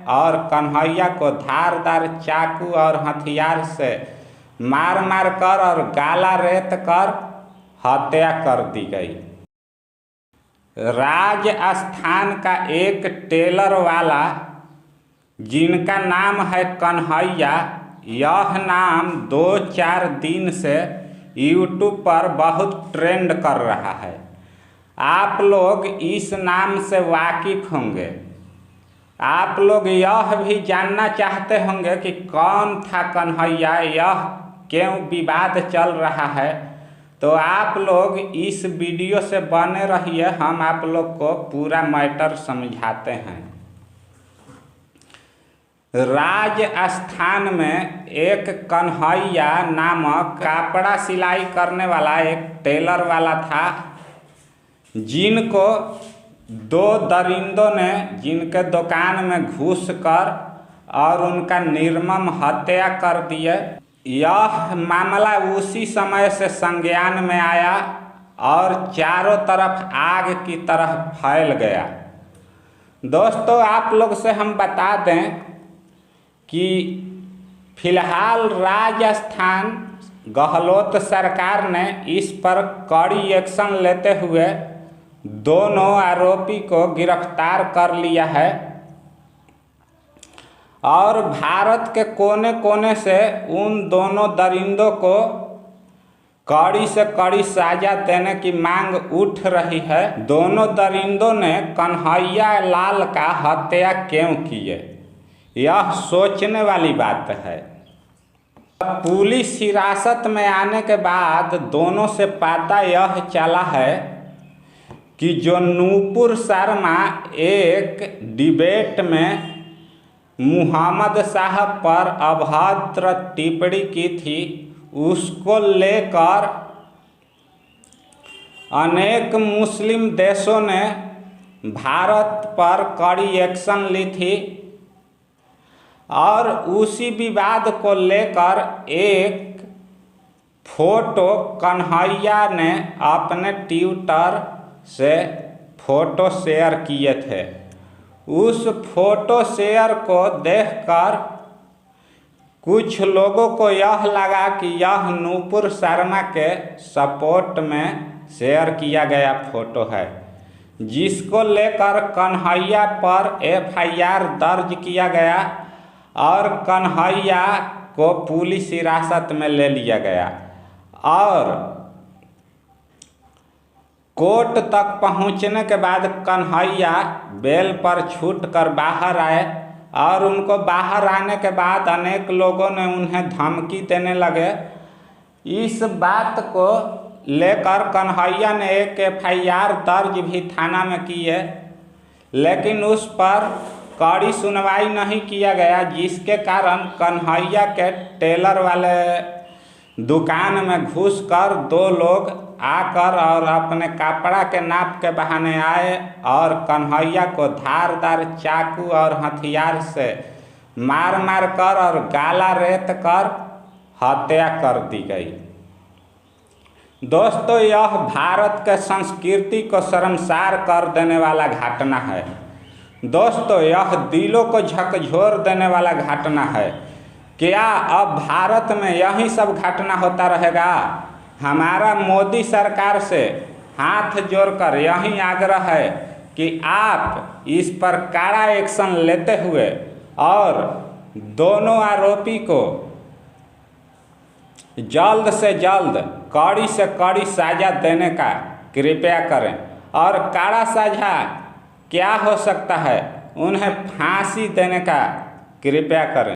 और कन्हैया को धारदार चाकू और हथियार से मार मार कर और गाला रेत कर हत्या कर दी गई। राजस्थान का एक टेलर वाला जिनका नाम है कन्हैया, यह नाम 2-4 दिन से यूट्यूब पर बहुत ट्रेंड कर रहा है। आप लोग इस नाम से वाकिफ होंगे। आप लोग यह भी जानना चाहते होंगे कि कौन था कन्हैया, यह क्यों विवाद चल रहा है। तो आप लोग इस वीडियो से बने रहिए, हम आप लोग को पूरा मैटर समझाते हैं। राजस्थान में एक कन्हैया नामक कपड़ा सिलाई करने वाला एक टेलर वाला था, जिनको 2 दरिंदों ने जिनके दुकान में घुस कर और उनका निर्मम हत्या कर दिए। यह मामला उसी समय से संज्ञान में आया और चारों तरफ आग की तरह फैल गया। दोस्तों, आप लोग से हम बता दें कि फिलहाल राजस्थान गहलोत सरकार ने इस पर कड़ी एक्शन लेते हुए दोनों आरोपी को गिरफ्तार कर लिया है और भारत के कोने कोने से उन दोनों दरिंदों को कड़ी से कड़ी सजा देने की मांग उठ रही है। दोनों दरिंदों ने कन्हैया लाल का हत्या क्यों किए, यह सोचने वाली बात है। पुलिस हिरासत में आने के बाद दोनों से पता यह चला है कि जो नूपुर शर्मा एक डिबेट में मुहम्मद साहब पर अभद्र टिप्पणी की थी, उसको लेकर अनेक मुस्लिम देशों ने भारत पर कड़ी एक्शन ली थी और उसी विवाद को लेकर एक फोटो कन्हैया ने अपने ट्विटर से फोटो शेयर किए थे। उस फोटो शेयर को देखकर कुछ लोगों को यह लगा कि यह नूपुर शर्मा के सपोर्ट में शेयर किया गया फोटो है, जिसको लेकर कन्हैया पर FIR दर्ज किया गया और कन्हैया को पुलिस हिरासत में ले लिया गया और कोर्ट तक पहुंचने के बाद कन्हैया बेल पर छूट कर बाहर आए और उनको बाहर आने के बाद अनेक लोगों ने उन्हें धमकी देने लगे। इस बात को लेकर कन्हैया ने एक FIR दर्ज भी थाना में की है, लेकिन उस पर कड़ी सुनवाई नहीं किया गया, जिसके कारण कन्हैया के टेलर वाले दुकान में घुसकर 2 लोग आकर और अपने कपड़ा के नाप के बहाने आए और कन्हैया को धारदार चाकू और हथियार से मार मार कर और गाला रेत कर हत्या कर दी गई। दोस्तों, यह भारत के संस्कृति को शर्मसार कर देने वाला घटना है। दोस्तों, यह दिलों को झकझोर देने वाला घटना है। क्या अब भारत में यही सब घटना होता रहेगा? हमारा मोदी सरकार से हाथ जोड़कर यही आग्रह है कि आप इस पर कड़ा एक्शन लेते हुए और दोनों आरोपी को जल्द से जल्द कड़ी से कड़ी सजा देने का कृपया करें। और कड़ा सजा क्या हो सकता है, उन्हें फांसी देने का कृपया करें।